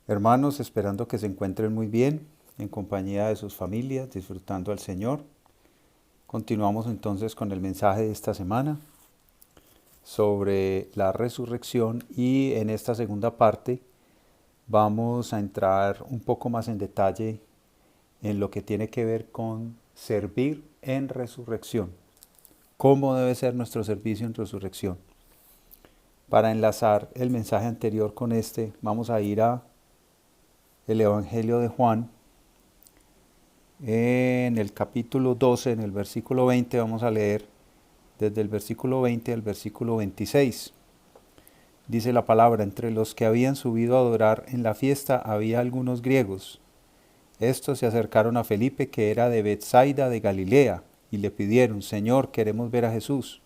Hermanos, esperando que se encuentren muy bien, en compañía de sus familias, disfrutando al Señor. Continuamos entonces con el mensaje de esta semana sobre la resurrección y en esta segunda parte vamos a entrar un poco más en detalle en lo que tiene que ver con servir en resurrección. ¿Cómo debe ser nuestro servicio en resurrección? Para enlazar el mensaje anterior con este, vamos a ir a el Evangelio de Juan. En el capítulo 12, en el versículo 20, vamos a leer desde el versículo 20 al versículo 26. Dice la palabra: entre los que habían subido a adorar en la fiesta había algunos griegos. Estos se acercaron a Felipe, que era de Betsaida de Galilea, y le pidieron: Señor, queremos ver a Jesús.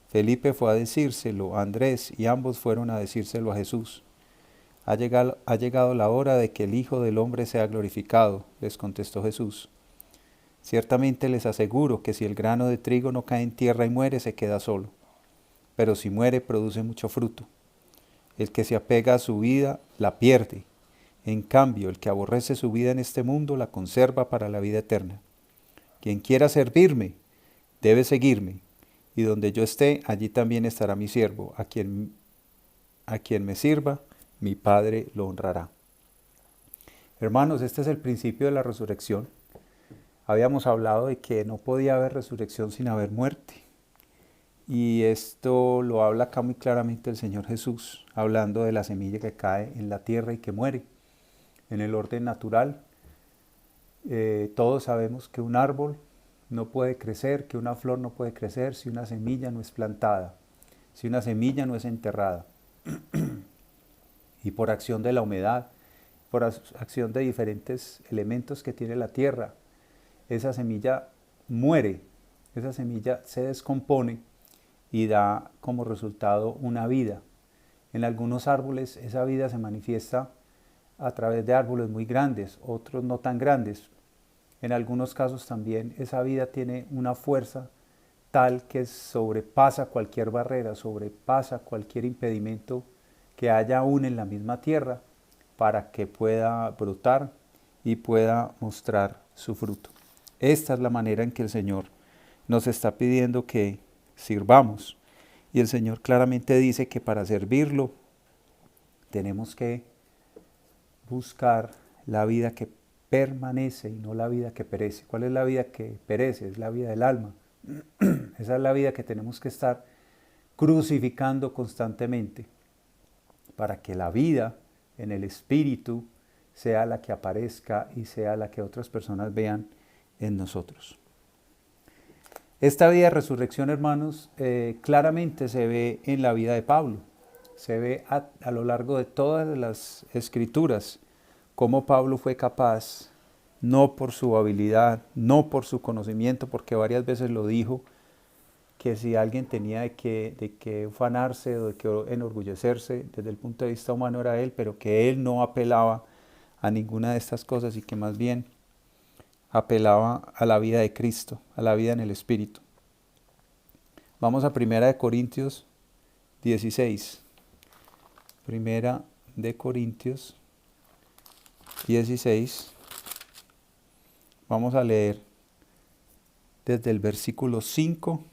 Felipe fue a decírselo a Andrés, y ambos fueron a decírselo a Jesús. Ha llegado la hora de que el Hijo del Hombre sea glorificado, les contestó Jesús. Ciertamente les aseguro que si el grano de trigo no cae en tierra y muere, se queda solo, pero si muere, produce mucho fruto. El que se apega a su vida, la pierde. En cambio, el que aborrece su vida en este mundo, la conserva para la vida eterna. Quien quiera servirme, debe seguirme, y donde yo esté, allí también estará mi siervo. A quien me sirva, mi Padre lo honrará. Hermanos, este es el principio de la resurrección. Habíamos hablado de que no podía haber resurrección sin haber muerte. Y esto lo habla acá muy claramente el Señor Jesús, hablando de la semilla que cae en la tierra y que muere. En el orden natural, todos sabemos que un árbol no puede crecer, que una flor no puede crecer si una semilla no es plantada, si una semilla no es enterrada. Y por acción de la humedad, por acción de diferentes elementos que tiene la tierra, esa semilla muere, esa semilla se descompone y da como resultado una vida. En algunos árboles esa vida se manifiesta a través de árboles muy grandes, otros no tan grandes. En algunos casos también esa vida tiene una fuerza tal que sobrepasa cualquier barrera, sobrepasa cualquier impedimento que haya aún en la misma tierra para que pueda brotar y pueda mostrar su fruto. Esta es la manera en que el Señor nos está pidiendo que sirvamos. Y el Señor claramente dice que para servirlo tenemos que buscar la vida que permanece y no la vida que perece. ¿Cuál es la vida que perece? Es la vida del alma. Esa es la vida que tenemos que estar crucificando constantemente para que la vida en el espíritu sea la que aparezca y sea la que otras personas vean en nosotros. Esta vida de resurrección, hermanos, claramente se ve en la vida de Pablo. Se ve a lo largo de todas las escrituras cómo Pablo fue capaz, no por su habilidad, no por su conocimiento, porque varias veces lo dijo, que si alguien tenía de que ufanarse o de que enorgullecerse desde el punto de vista humano era él, pero que él no apelaba a ninguna de estas cosas y que más bien apelaba a la vida de Cristo, a la vida en el Espíritu. Vamos a 1 Corintios 16. 1 Corintios 16. Vamos a leer desde el versículo 5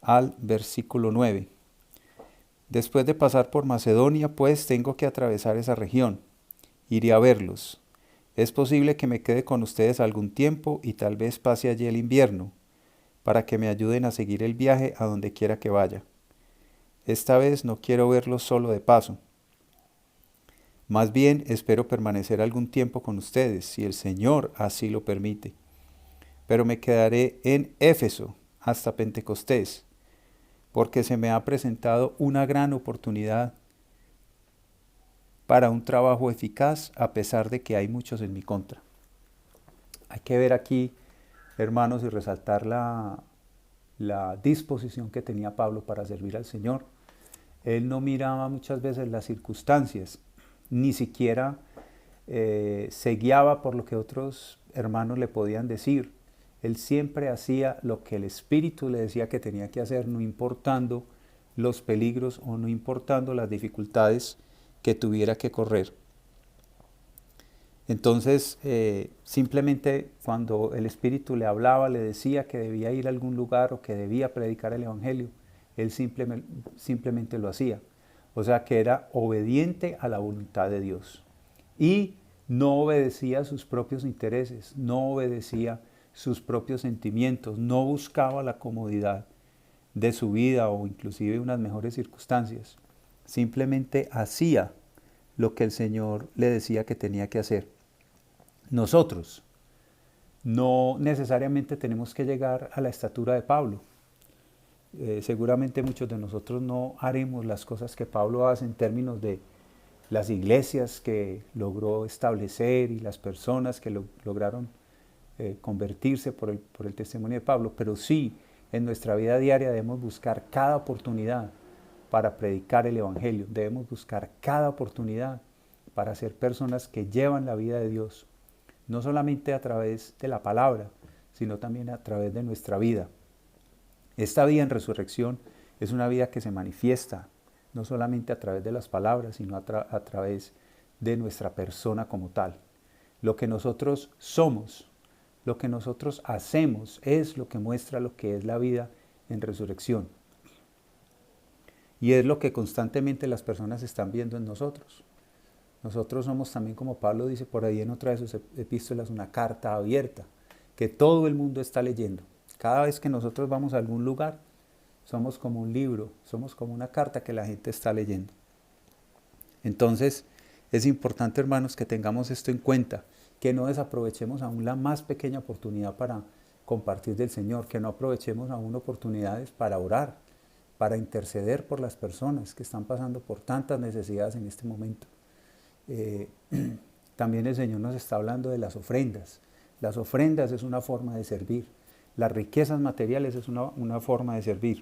al versículo 9. Después de pasar por Macedonia, pues tengo que atravesar esa región. Iré a verlos. Es posible que me quede con ustedes algún tiempo y tal vez pase allí el invierno, para que me ayuden a seguir el viaje a donde quiera que vaya. Esta vez no quiero verlos solo de paso. Más bien espero permanecer algún tiempo con ustedes, si el Señor así lo permite. Pero me quedaré en Éfeso hasta Pentecostés, porque se me ha presentado una gran oportunidad para un trabajo eficaz, a pesar de que hay muchos en mi contra. Hay que ver aquí, hermanos, y resaltar la disposición que tenía Pablo para servir al Señor. Él no miraba muchas veces las circunstancias, ni siquiera se guiaba por lo que otros hermanos le podían decir. Él siempre hacía lo que el Espíritu le decía que tenía que hacer, no importando los peligros o no importando las dificultades que tuviera que correr. Entonces, simplemente cuando el Espíritu le hablaba, le decía que debía ir a algún lugar o que debía predicar el Evangelio, él simplemente lo hacía. O sea que era obediente a la voluntad de Dios. Y no obedecía a sus propios intereses, no obedecía sus propios sentimientos, no buscaba la comodidad de su vida o inclusive unas mejores circunstancias. Simplemente hacía lo que el Señor le decía que tenía que hacer. Nosotros no necesariamente tenemos que llegar a la estatura de Pablo. Seguramente muchos de nosotros no haremos las cosas que Pablo hace en términos de las iglesias que logró establecer y las personas que lograron convertirse por el testimonio de Pablo, pero sí, en nuestra vida diaria debemos buscar cada oportunidad para predicar el Evangelio, debemos buscar cada oportunidad para ser personas que llevan la vida de Dios, no solamente a través de la palabra, sino también a través de nuestra vida. Esta vida en resurrección es una vida que se manifiesta no solamente a través de las palabras, sino a través de nuestra persona como tal. Lo que nosotros somos, lo que nosotros hacemos es lo que muestra lo que es la vida en resurrección. Y es lo que constantemente las personas están viendo en nosotros. Nosotros somos también, como Pablo dice por ahí en otra de sus epístolas, una carta abierta, que todo el mundo está leyendo. Cada vez que nosotros vamos a algún lugar, somos como un libro, somos como una carta que la gente está leyendo. Entonces, es importante, hermanos, que tengamos esto en cuenta, que no desaprovechemos aún la más pequeña oportunidad para compartir del Señor, que no aprovechemos aún oportunidades para orar, para interceder por las personas que están pasando por tantas necesidades en este momento. También el Señor nos está hablando de las ofrendas. Las ofrendas es una forma de servir. Las riquezas materiales es una forma de servir.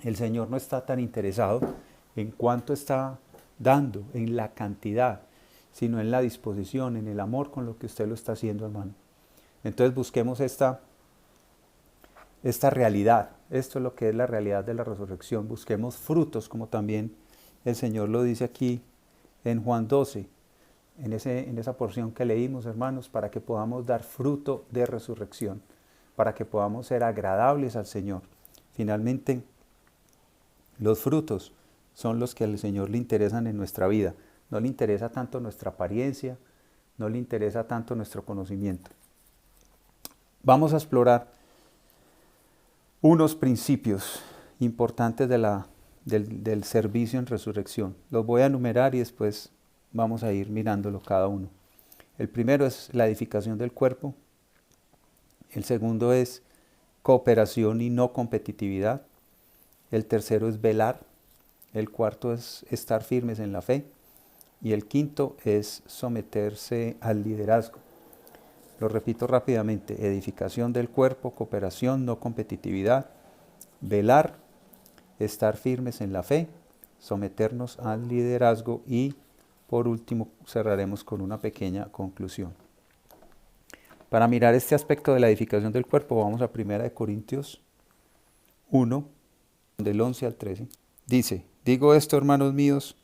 El Señor no está tan interesado en cuánto está dando, en la cantidad, sino en la disposición, en el amor con lo que usted lo está haciendo, hermano. Entonces busquemos esta realidad. Esto es lo que es la realidad de la resurrección. Busquemos frutos, como también el Señor lo dice aquí en Juan 12, en esa porción que leímos, hermanos, para que podamos dar fruto de resurrección, para que podamos ser agradables al Señor. Finalmente, los frutos son los que al Señor le interesan en nuestra vida. No le interesa tanto nuestra apariencia, no le interesa tanto nuestro conocimiento. Vamos a explorar unos principios importantes del servicio en resurrección. Los voy a enumerar y después vamos a ir mirándolo cada uno. El primero es la edificación del cuerpo. El segundo es cooperación y no competitividad. El tercero es velar. El cuarto es estar firmes en la fe. Y el quinto es someterse al liderazgo. Lo repito rápidamente: edificación del cuerpo, cooperación, no competitividad, velar, estar firmes en la fe, someternos al liderazgo y, por último, cerraremos con una pequeña conclusión. Para mirar este aspecto de la edificación del cuerpo, vamos a 1 Corintios 1, del 11 al 13. Dice: digo esto, hermanos míos,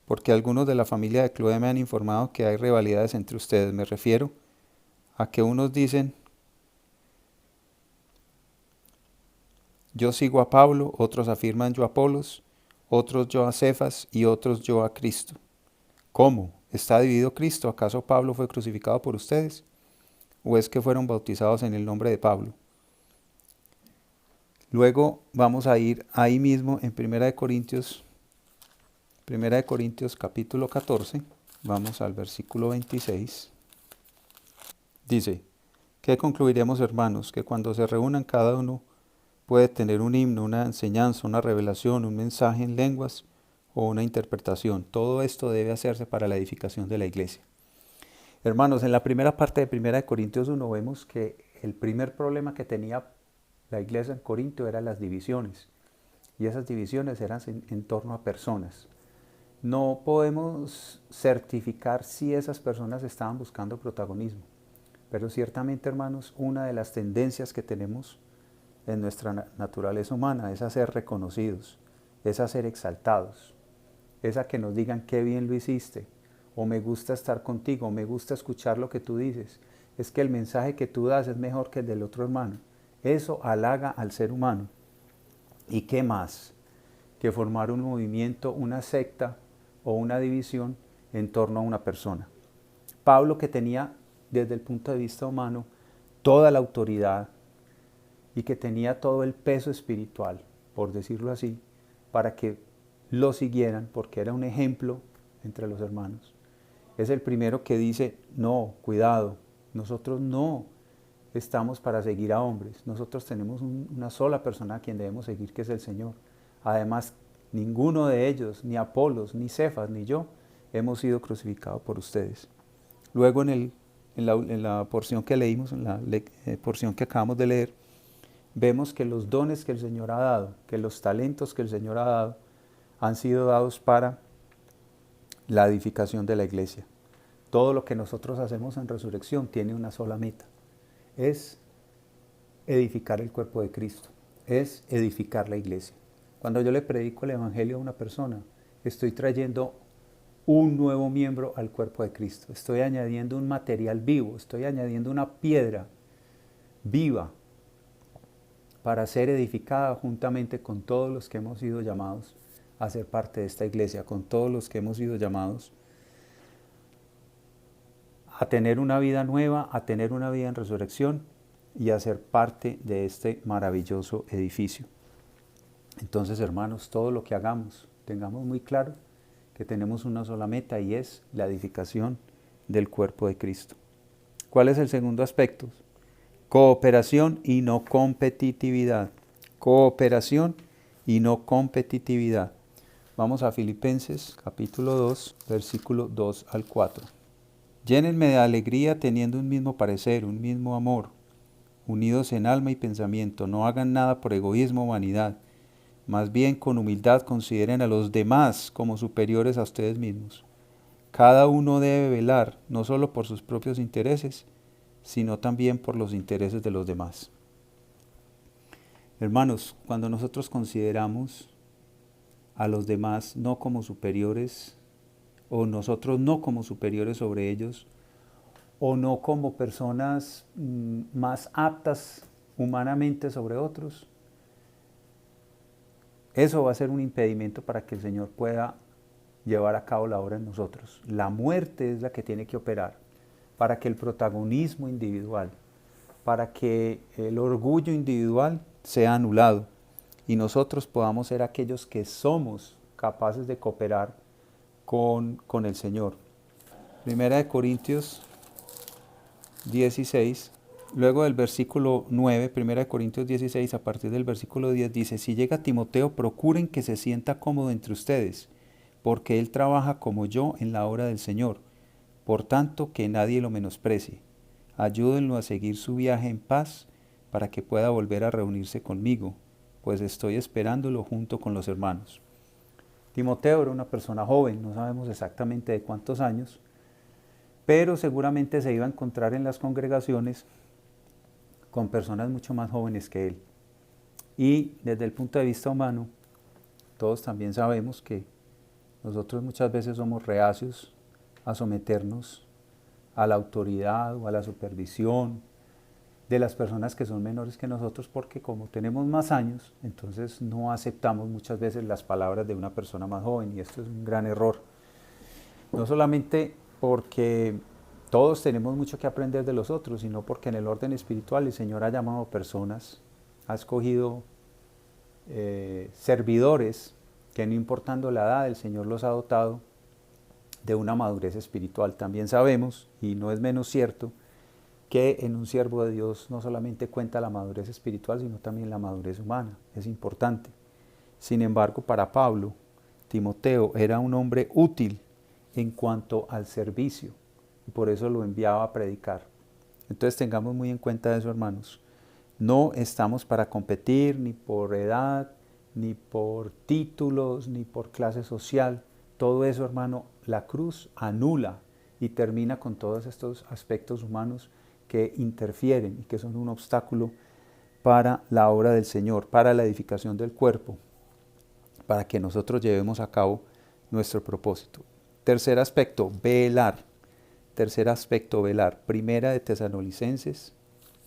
porque algunos de la familia de Cloé me han informado que hay rivalidades entre ustedes. Me refiero a que unos dicen: yo sigo a Pablo, otros afirman yo a Apolos, otros yo a Cefas y otros yo a Cristo. ¿Cómo? ¿Está dividido Cristo? ¿Acaso Pablo fue crucificado por ustedes? ¿O es que fueron bautizados en el nombre de Pablo? Luego vamos a ir ahí mismo en 1 Corintios capítulo 14, vamos al versículo 26. Dice: ¿qué concluiremos, hermanos? Que cuando se reúnan cada uno puede tener un himno, una enseñanza, una revelación, un mensaje en lenguas o una interpretación. Todo esto debe hacerse para la edificación de la iglesia. Hermanos, en la primera parte de 1 Corintios 1 vemos que el primer problema que tenía la iglesia en Corinto eran las divisiones. Y esas divisiones eran en torno a personas. No podemos certificar si esas personas estaban buscando protagonismo. Pero ciertamente, hermanos, una de las tendencias que tenemos en nuestra naturaleza humana es a ser reconocidos, es a ser exaltados, es a que nos digan qué bien lo hiciste, o me gusta estar contigo, o me gusta escuchar lo que tú dices. Es que el mensaje que tú das es mejor que el del otro hermano. Eso halaga al ser humano. ¿Y qué más que formar un movimiento, una secta o una división en torno a una persona? Pablo, que tenía desde el punto de vista humano toda la autoridad y que tenía todo el peso espiritual, por decirlo así, para que lo siguieran, porque era un ejemplo entre los hermanos. Es el primero que dice, no, cuidado, nosotros no estamos para seguir a hombres, nosotros tenemos una sola persona a quien debemos seguir, que es el Señor. Además, ninguno de ellos, ni Apolos, ni Cefas, ni yo, hemos sido crucificados por ustedes. Luego en la porción que leímos, en la porción que acabamos de leer, vemos que los dones que el Señor ha dado, que los talentos que el Señor ha dado, han sido dados para la edificación de la iglesia. Todo lo que nosotros hacemos en resurrección tiene una sola meta, es edificar el cuerpo de Cristo, es edificar la iglesia. Cuando yo le predico el evangelio a una persona, estoy trayendo un nuevo miembro al cuerpo de Cristo, estoy añadiendo un material vivo, estoy añadiendo una piedra viva para ser edificada juntamente con todos los que hemos sido llamados a ser parte de esta iglesia, con todos los que hemos sido llamados a tener una vida nueva, a tener una vida en resurrección y a ser parte de este maravilloso edificio. Entonces, hermanos, todo lo que hagamos, tengamos muy claro que tenemos una sola meta y es la edificación del cuerpo de Cristo. ¿Cuál es el segundo aspecto? Cooperación y no competitividad. Cooperación y no competitividad. Vamos a Filipenses capítulo 2, versículo 2 al 4. Llénenme de alegría teniendo un mismo parecer, un mismo amor, unidos en alma y pensamiento. No hagan nada por egoísmo o vanidad. Más bien con humildad consideren a los demás como superiores a ustedes mismos. Cada uno debe velar no solo por sus propios intereses, sino también por los intereses de los demás. Hermanos, cuando nosotros consideramos a los demás no como superiores, o nosotros no como superiores sobre ellos, o no como personas más aptas humanamente sobre otros, eso va a ser un impedimento para que el Señor pueda llevar a cabo la obra en nosotros. La muerte es la que tiene que operar para que el protagonismo individual, para que el orgullo individual sea anulado y nosotros podamos ser aquellos que somos capaces de cooperar con el Señor. Primera de Corintios 16, luego del versículo 9, Primera de Corintios 16, a partir del versículo 10, dice, si llega Timoteo, procuren que se sienta cómodo entre ustedes, porque él trabaja como yo en la obra del Señor. Por tanto, que nadie lo menosprecie. Ayúdenlo a seguir su viaje en paz, para que pueda volver a reunirse conmigo, pues estoy esperándolo junto con los hermanos. Timoteo era una persona joven, no sabemos exactamente de cuántos años, pero seguramente se iba a encontrar en las congregaciones con personas mucho más jóvenes que él. Y desde el punto de vista humano, todos también sabemos que nosotros muchas veces somos reacios a someternos a la autoridad o a la supervisión de las personas que son menores que nosotros, porque como tenemos más años, entonces no aceptamos muchas veces las palabras de una persona más joven, y esto es un gran error. No solamente porque todos tenemos mucho que aprender de los otros, sino porque en el orden espiritual el Señor ha llamado personas, ha escogido servidores que, no importando la edad, el Señor los ha dotado de una madurez espiritual. También sabemos, y no es menos cierto, que en un siervo de Dios no solamente cuenta la madurez espiritual, sino también la madurez humana. Es importante. Sin embargo, para Pablo, Timoteo era un hombre útil en cuanto al servicio, y por eso lo enviaba a predicar. Entonces tengamos muy en cuenta eso, hermanos. No estamos para competir ni por edad, ni por títulos, ni por clase social. Todo eso, hermano, la cruz anula y termina con todos estos aspectos humanos que interfieren y que son un obstáculo para la obra del Señor, para la edificación del cuerpo, para que nosotros llevemos a cabo nuestro propósito. Tercer aspecto, velar. Tercer aspecto, velar. Primera de Tesalonicenses,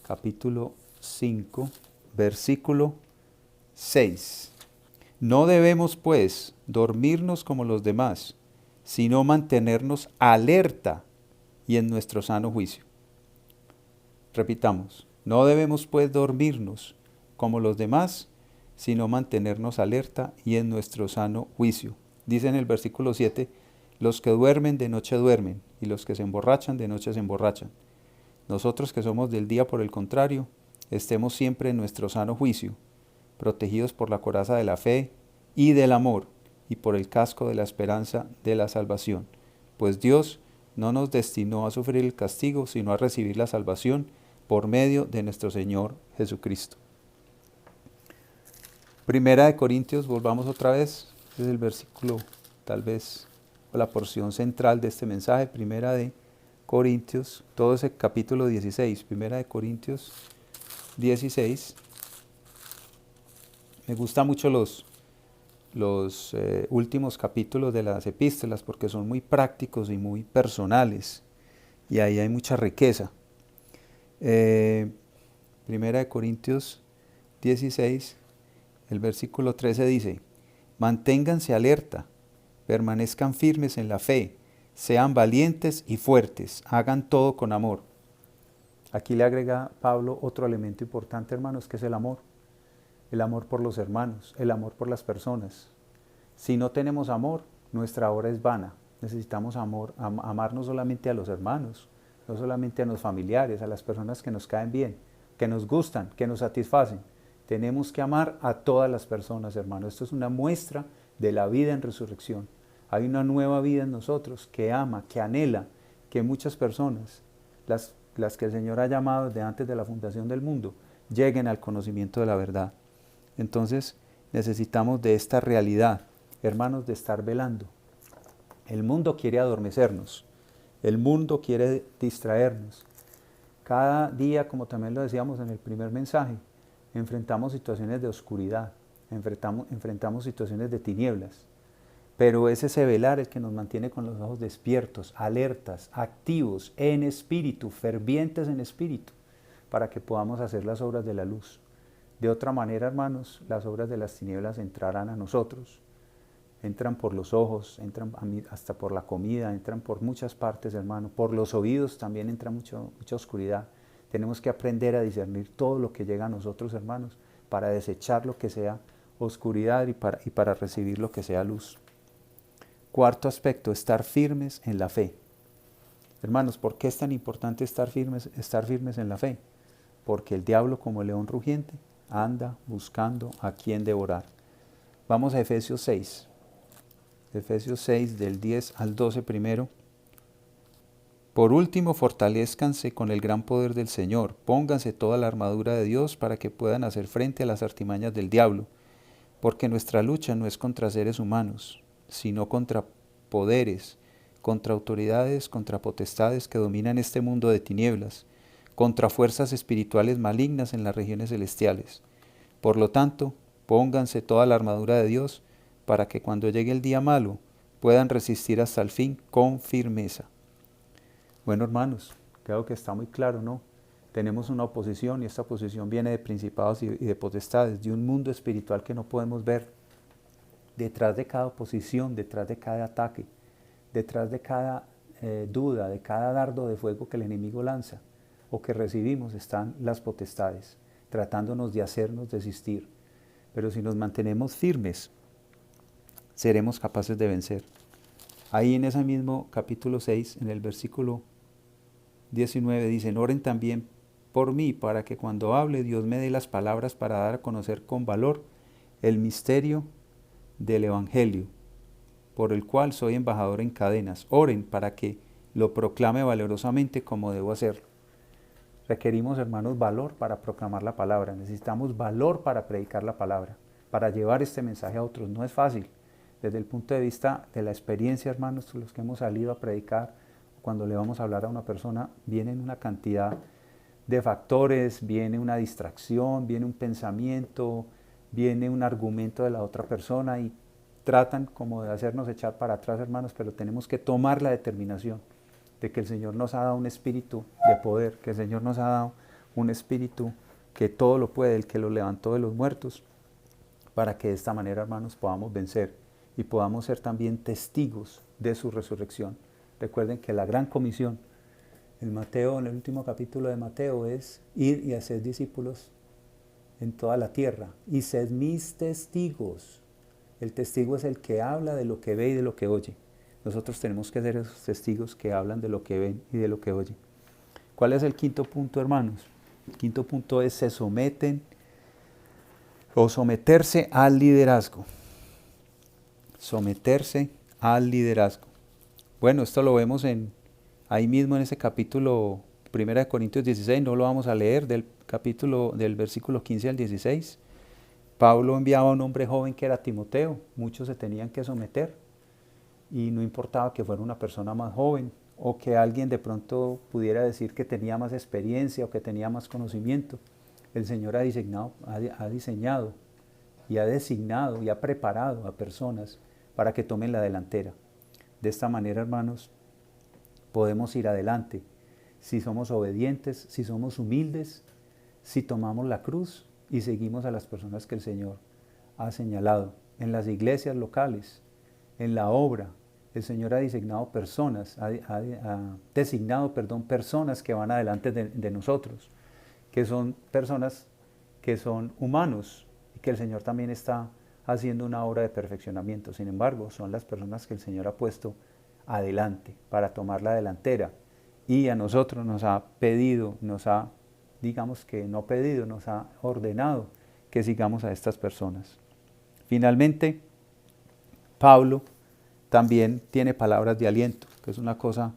capítulo 5, versículo 6. No debemos, pues, dormirnos como los demás, sino mantenernos alerta y en nuestro sano juicio. Repitamos, no debemos, pues, dormirnos como los demás, sino mantenernos alerta y en nuestro sano juicio. Dice en el versículo 7, los que duermen de noche duermen, y los que se emborrachan de noche se emborrachan. Nosotros que somos del día, por el contrario, estemos siempre en nuestro sano juicio, protegidos por la coraza de la fe y del amor, y por el casco de la esperanza de la salvación. Pues Dios no nos destinó a sufrir el castigo, sino a recibir la salvación por medio de nuestro Señor Jesucristo. Primera de Corintios, volvamos otra vez, es el versículo, tal vez, o la porción central de este mensaje. Primera de Corintios, todo ese capítulo 16, Primera de Corintios 16. Me gustan mucho los últimos capítulos de las epístolas porque son muy prácticos y muy personales, y ahí hay mucha riqueza. Primera de Corintios 16, el versículo 13 dice, manténganse alerta, permanezcan firmes en la fe, sean valientes y fuertes, hagan todo con amor. Aquí le agrega Pablo otro elemento importante, hermanos, que es el amor por los hermanos, el amor por las personas. Si no tenemos amor, nuestra obra es vana. Necesitamos amor, amar no solamente a los hermanos, no solamente a los familiares, a las personas que nos caen bien, que nos gustan, que nos satisfacen. Tenemos que amar a todas las personas, hermanos. Esto es una muestra de la vida en resurrección. Hay una nueva vida en nosotros que ama, que anhela que muchas personas, las que el Señor ha llamado desde antes de la fundación del mundo, lleguen al conocimiento de la verdad. Entonces necesitamos de esta realidad, hermanos, de estar velando. El mundo quiere adormecernos, el mundo quiere distraernos. Cada día, como también lo decíamos en el primer mensaje, enfrentamos situaciones de oscuridad, enfrentamos situaciones de tinieblas, pero es ese velar el que nos mantiene con los ojos despiertos, alertas, activos, en espíritu, fervientes en espíritu, para que podamos hacer las obras de la luz. De otra manera, hermanos, las obras de las tinieblas entrarán a nosotros. Entran por los ojos, entran hasta por la comida, entran por muchas partes, hermano. Por los oídos también entra mucha oscuridad. Tenemos que aprender a discernir todo lo que llega a nosotros, hermanos, para desechar lo que sea oscuridad y para recibir lo que sea luz. Cuarto aspecto, estar firmes en la fe. Hermanos, ¿por qué es tan importante estar firmes en la fe? Porque el diablo, como león rugiente, anda buscando a quien devorar. Vamos a Efesios 6. Efesios 6, del 10 al 12 primero. Por último, fortalézcanse con el gran poder del Señor. Pónganse toda la armadura de Dios para que puedan hacer frente a las artimañas del diablo. Porque nuestra lucha no es contra seres humanos, sino contra poderes, contra autoridades, contra potestades que dominan este mundo de tinieblas, contra fuerzas espirituales malignas en las regiones celestiales. Por lo tanto, pónganse toda la armadura de Dios para que cuando llegue el día malo puedan resistir hasta el fin con firmeza. Bueno, hermanos, creo que está muy claro, ¿no? Tenemos una oposición y esta oposición viene de principados y de potestades, de un mundo espiritual que no podemos ver. Detrás de cada oposición, detrás de cada ataque, detrás de cada duda, de cada dardo de fuego que el enemigo lanza o que recibimos, están las potestades, tratándonos de hacernos desistir. Pero si nos mantenemos firmes, seremos capaces de vencer. Ahí en ese mismo capítulo 6, en el versículo 19, dicen, oren también por mí, para que cuando hable Dios me dé las palabras para dar a conocer con valor el misterio del Evangelio, por el cual soy embajador en cadenas. Oren para que lo proclame valerosamente como debo hacerlo. Requerimos, hermanos, valor para proclamar la palabra. Necesitamos valor para predicar la palabra, para llevar este mensaje a otros. No es fácil. Desde el punto de vista de la experiencia, hermanos, los que hemos salido a predicar, cuando le vamos a hablar a una persona, vienen una cantidad de factores, viene una distracción, viene un pensamiento, viene un argumento de la otra persona y tratan como de hacernos echar para atrás, hermanos, pero tenemos que tomar la determinación de que el Señor nos ha dado un espíritu de poder, que el Señor nos ha dado un espíritu que todo lo puede, el que lo levantó de los muertos, para que de esta manera, hermanos, podamos vencer y podamos ser también testigos de su resurrección. Recuerden que la gran comisión en Mateo, en el último capítulo de Mateo, es ir y hacer discípulos en toda la tierra y sed mis testigos. El testigo es el que habla de lo que ve y de lo que oye. Nosotros tenemos que ser esos testigos que hablan de lo que ven y de lo que oyen. ¿Cuál es el quinto punto, hermanos? El quinto punto es se someten o someterse al liderazgo. Someterse al liderazgo. Bueno, esto lo vemos ahí mismo en ese capítulo 1 Corintios 16, no lo vamos a leer, del versículo 15 al 16. Pablo enviaba a un hombre joven que era Timoteo, muchos se tenían que someter y no importaba que fuera una persona más joven o que alguien de pronto pudiera decir que tenía más experiencia o que tenía más conocimiento. El Señor ha diseñado y ha designado y ha preparado a personas para que tomen la delantera. De esta manera, hermanos, podemos ir adelante si somos obedientes, si somos humildes, si tomamos la cruz y seguimos a las personas que el Señor ha señalado. En las iglesias locales, en la obra, el Señor ha designado personas, personas que van adelante de nosotros, que son personas que son humanos y que el Señor también está haciendo una obra de perfeccionamiento. Sin embargo, son las personas que el Señor ha puesto adelante para tomar la delantera y a nosotros nos ha pedido, nos ha ordenado que sigamos a estas personas. Finalmente, Pablo también tiene palabras de aliento, que es una cosa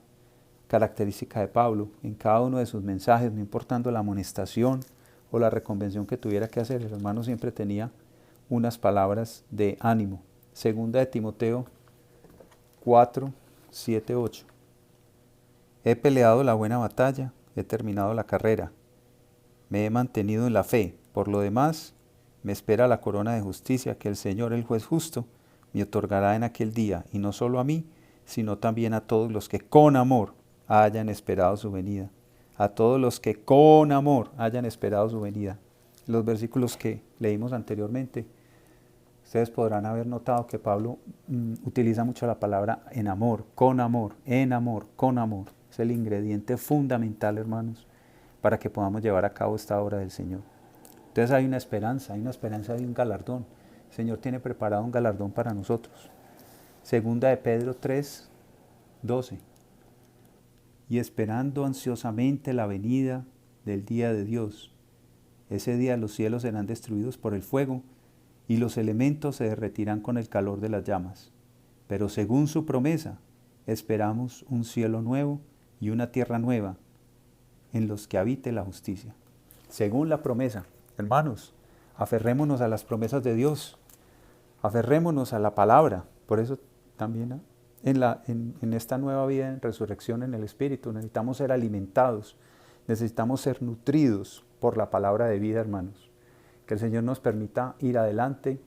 característica de Pablo. En cada uno de sus mensajes, no importando la amonestación o la reconvención que tuviera que hacer, el hermano siempre tenía unas palabras de ánimo. Segunda de Timoteo 4, 7, 8. He peleado la buena batalla, he terminado la carrera, me he mantenido en la fe. Por lo demás, me espera la corona de justicia que el Señor, el juez justo, me otorgará en aquel día, y no solo a mí, sino también a todos los que con amor hayan esperado su venida. A todos los que con amor hayan esperado su venida. Los versículos que leímos anteriormente, ustedes podrán haber notado que Pablo utiliza mucho la palabra en amor, con amor, en amor, con amor. Es el ingrediente fundamental, hermanos, para que podamos llevar a cabo esta obra del Señor. Entonces hay una esperanza de un galardón. El Señor tiene preparado un galardón para nosotros. Segunda de Pedro 3, 12. Y esperando ansiosamente la venida del día de Dios. Ese día los cielos serán destruidos por el fuego y los elementos se derretirán con el calor de las llamas. Pero según su promesa, esperamos un cielo nuevo y una tierra nueva en los que habite la justicia. Según la promesa, hermanos, aferrémonos a las promesas de Dios, aferrémonos a la palabra. Por eso también en esta nueva vida en resurrección en el Espíritu necesitamos ser alimentados, necesitamos ser nutridos por la palabra de vida, hermanos. Que el Señor nos permita ir adelante,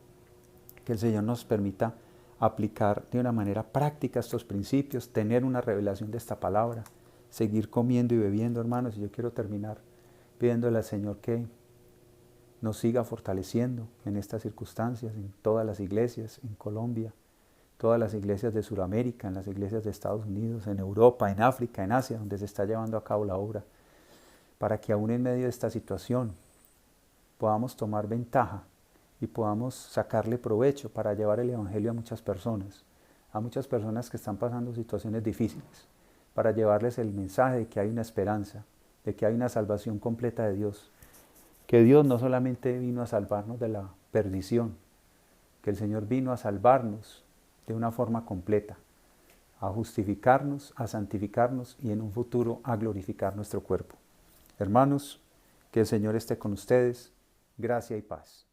que el Señor nos permita aplicar de una manera práctica estos principios, tener una revelación de esta palabra, seguir comiendo y bebiendo, hermanos. Y yo quiero terminar pidiéndole al Señor que nos siga fortaleciendo en estas circunstancias, en todas las iglesias, en Colombia, todas las iglesias de Sudamérica, en las iglesias de Estados Unidos, en Europa, en África, en Asia, donde se está llevando a cabo la obra, para que aún en medio de esta situación podamos tomar ventaja y podamos sacarle provecho para llevar el Evangelio a muchas personas que están pasando situaciones difíciles, para llevarles el mensaje de que hay una esperanza, de que hay una salvación completa de Dios, que Dios no solamente vino a salvarnos de la perdición, que el Señor vino a salvarnos de una forma completa, a justificarnos, a santificarnos y en un futuro a glorificar nuestro cuerpo. Hermanos, que el Señor esté con ustedes. Gracia y paz.